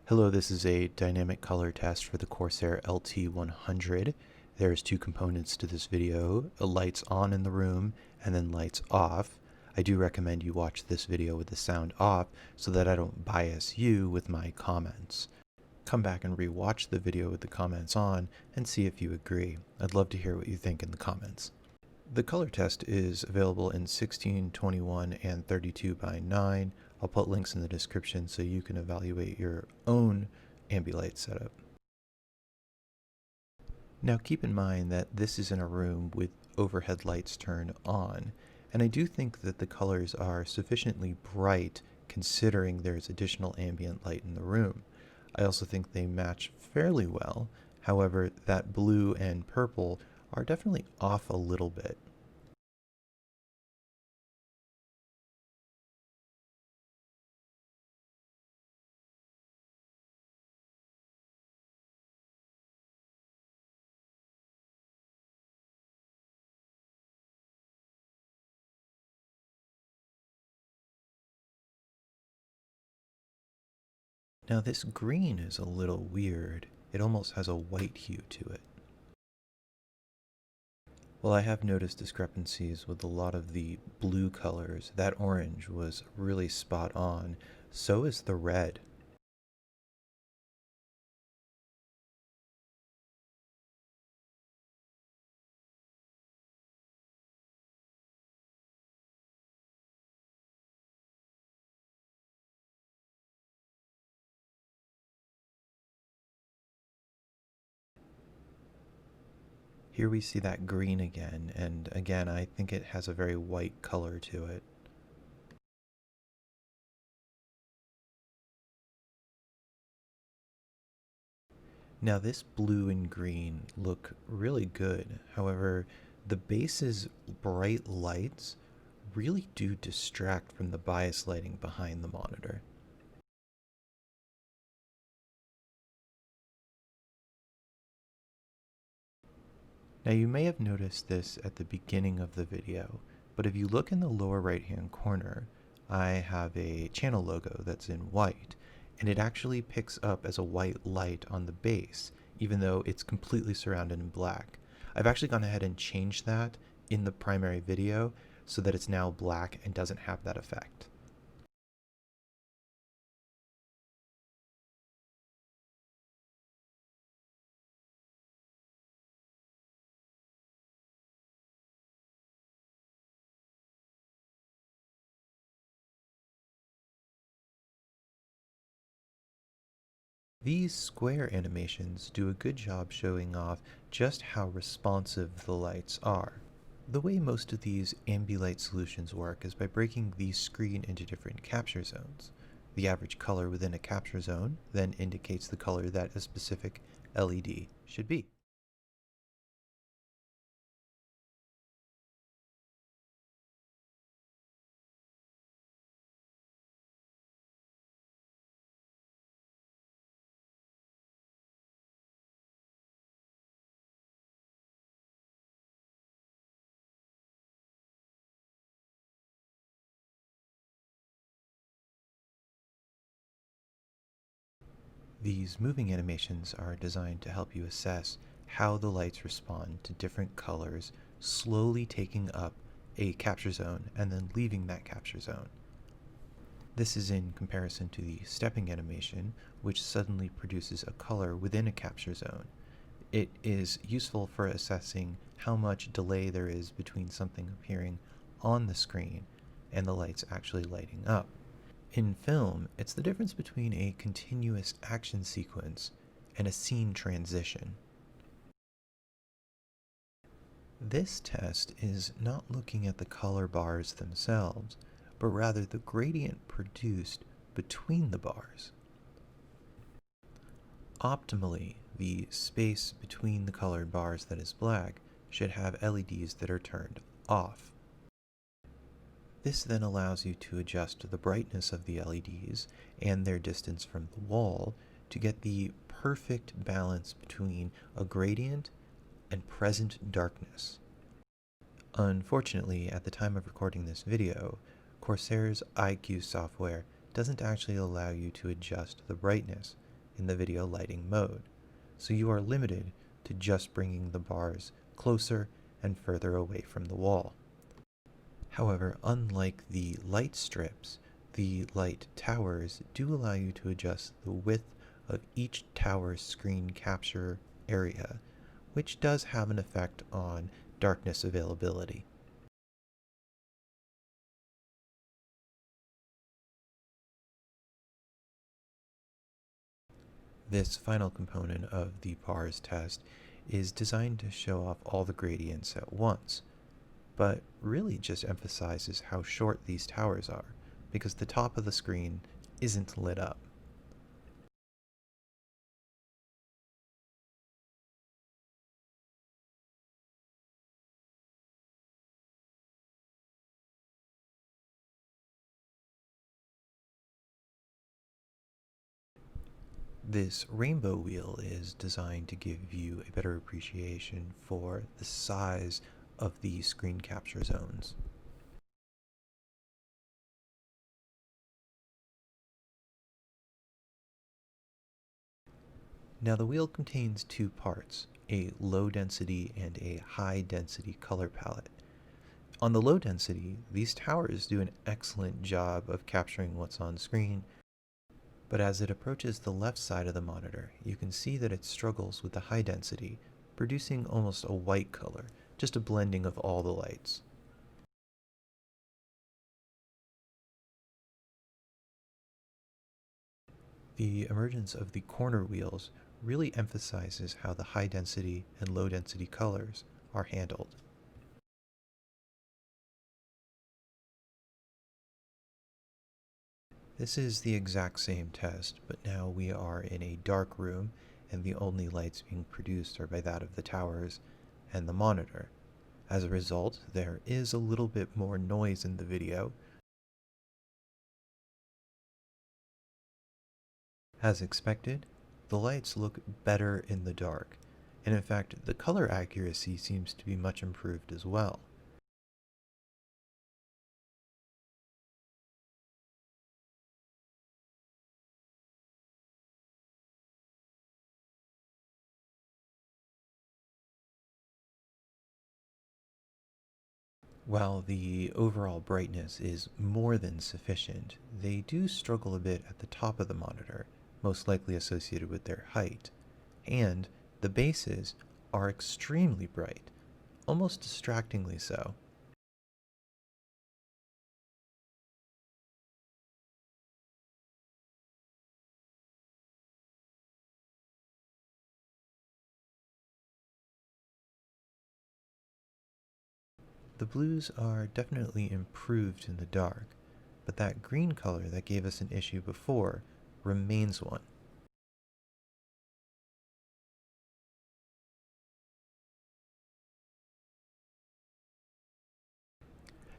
Hello, this is a dynamic color test for the Corsair LT100. There's two components to this video, lights on in the room and then lights off. I do recommend you watch this video with the sound off so that I don't bias you with my comments. Come back and re-watch the video with the comments on and see if you agree. I'd love to hear what you think in the comments. The color test is available in 16, 21, and 32 by 9. I'll put links in the description so you can evaluate your own Ambilight setup. Now keep in mind that this is in a room with overhead lights turned on, and I do think that the colors are sufficiently bright considering there's additional ambient light in the room. I also think they match fairly well, however that blue and purple are definitely off a little bit. Now this green is a little weird. It almost has a white hue to it. Well, I have noticed discrepancies with a lot of the blue colors. That orange was really spot on. So is the red. Here we see that green again, and again, I think it has a very white color to it. Now this blue and green look really good. However, the base's bright lights really do distract from the bias lighting behind the monitor. Now you may have noticed this at the beginning of the video, but if you look in the lower right hand corner, I have a channel logo that's in white, and it actually picks up as a white light on the base, even though it's completely surrounded in black. I've actually gone ahead and changed that in the primary video so that it's now black and doesn't have that effect. These square animations do a good job showing off just how responsive the lights are. The way most of these Ambilight solutions work is by breaking the screen into different capture zones. The average color within a capture zone then indicates the color that a specific LED should be. These moving animations are designed to help you assess how the lights respond to different colors, slowly taking up a capture zone and then leaving that capture zone. This is in comparison to the stepping animation, which suddenly produces a color within a capture zone. It is useful for assessing how much delay there is between something appearing on the screen and the lights actually lighting up. In film, it's the difference between a continuous action sequence and a scene transition. This test is not looking at the color bars themselves, but rather the gradient produced between the bars. Optimally, the space between the colored bars that is black should have LEDs that are turned off. This then allows you to adjust the brightness of the LEDs and their distance from the wall to get the perfect balance between a gradient and present darkness. Unfortunately, at the time of recording this video, Corsair's IQ software doesn't actually allow you to adjust the brightness in the video lighting mode, so you are limited to just bringing the bars closer and further away from the wall. However, unlike the light strips, the light towers do allow you to adjust the width of each tower's screen capture area, which does have an effect on darkness availability. This final component of the bars test is designed to show off all the gradients at once, but really just emphasizes how short these towers are, because the top of the screen isn't lit up. This rainbow wheel is designed to give you a better appreciation for the size of the screen capture zones. Now the wheel contains two parts, a low density and a high density color palette. On the low density, these towers do an excellent job of capturing what's on screen, but as it approaches the left side of the monitor, you can see that it struggles with the high density, producing almost a white color, just a blending of all the lights. The emergence of the corner wheels really emphasizes how the high density and low density colors are handled. This is the exact same test, but now we are in a dark room and the only lights being produced are by that of the towers and the monitor. As a result, there is a little bit more noise in the video. As expected, the lights look better in the dark, and in fact, the color accuracy seems to be much improved as well. While the overall brightness is more than sufficient, they do struggle a bit at the top of the monitor, most likely associated with their height, and the bases are extremely bright, almost distractingly so. The blues are definitely improved in the dark, but that green color that gave us an issue before remains one.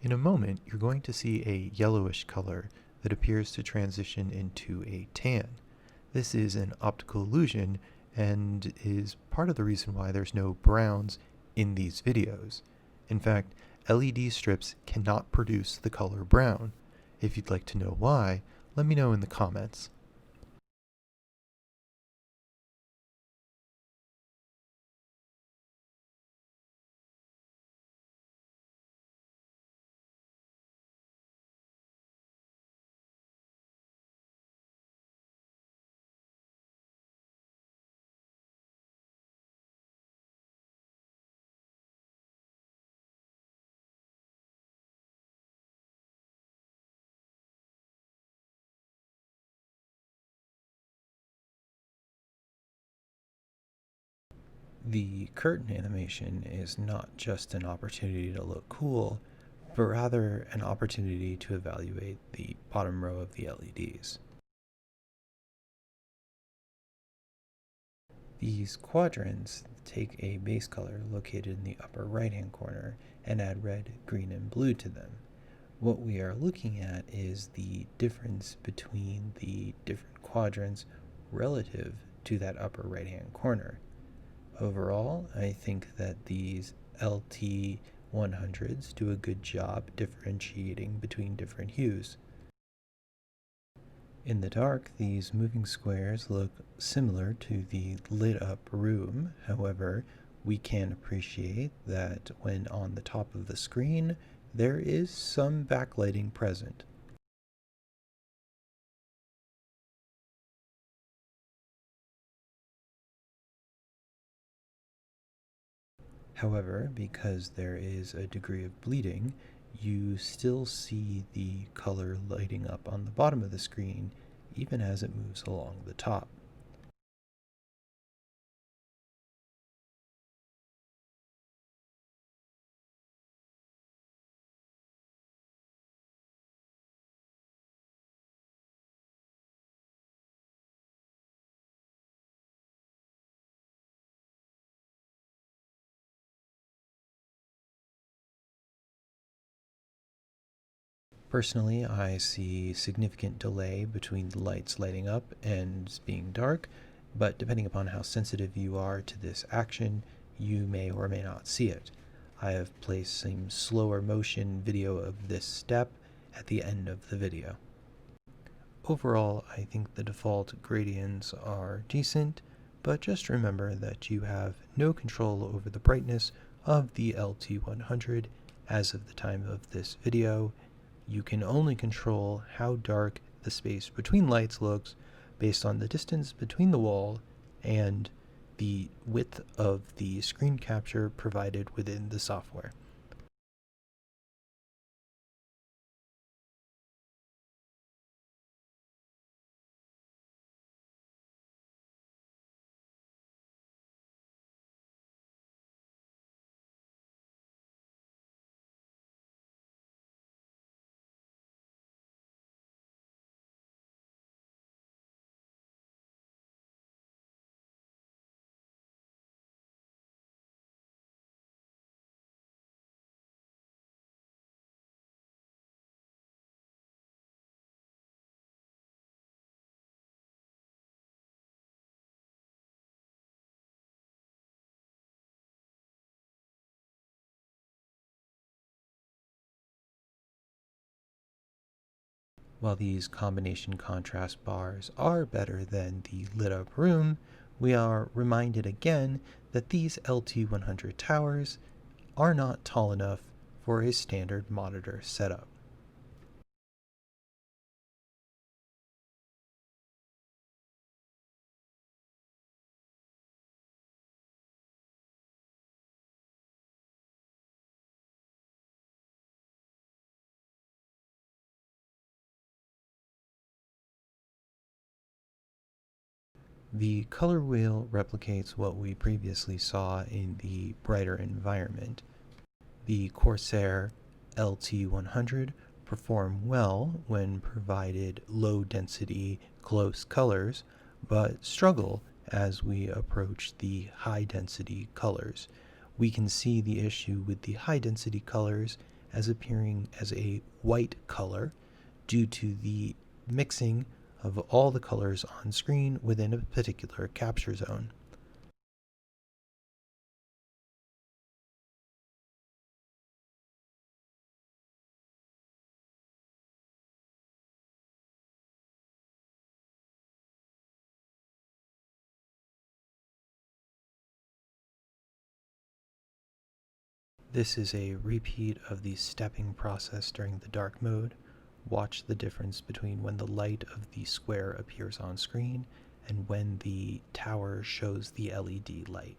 In a moment, you're going to see a yellowish color that appears to transition into a tan. This is an optical illusion and is part of the reason why there's no browns in these videos. In fact, LED strips cannot produce the color brown. If you'd like to know why, let me know in the comments. The curtain animation is not just an opportunity to look cool, but rather an opportunity to evaluate the bottom row of the LEDs. These quadrants take a base color located in the upper right hand corner and add red, green, and blue to them. What we are looking at is the difference between the different quadrants relative to that upper right hand corner. Overall, I think that these LT100s do a good job differentiating between different hues. In the dark, these moving squares look similar to the lit up room. However, we can appreciate that when on the top of the screen, there is some backlighting present. However, because there is a degree of bleeding, you still see the color lighting up on the bottom of the screen even as it moves along the top. Personally, I see significant delay between the lights lighting up and being dark, but depending upon how sensitive you are to this action, you may or may not see it. I have placed some slower motion video of this step at the end of the video. Overall, I think the default gradients are decent, but just remember that you have no control over the brightness of the LT100 as of the time of this video. You can only control how dark the space between lights looks based on the distance between the wall and the width of the screen capture provided within the software. While these combination contrast bars are better than the lit up room, we are reminded again that these LT100 towers are not tall enough for a standard monitor setup. The color wheel replicates what we previously saw in the brighter environment. The Corsair LT100 perform well when provided low density close colors, but struggle as we approach the high density colors. We can see the issue with the high density colors as appearing as a white color due to the mixing of all the colors on screen within a particular capture zone. This is a repeat of the stepping process during the dark mode. Watch the difference between when the light of the square appears on screen and when the tower shows the LED light.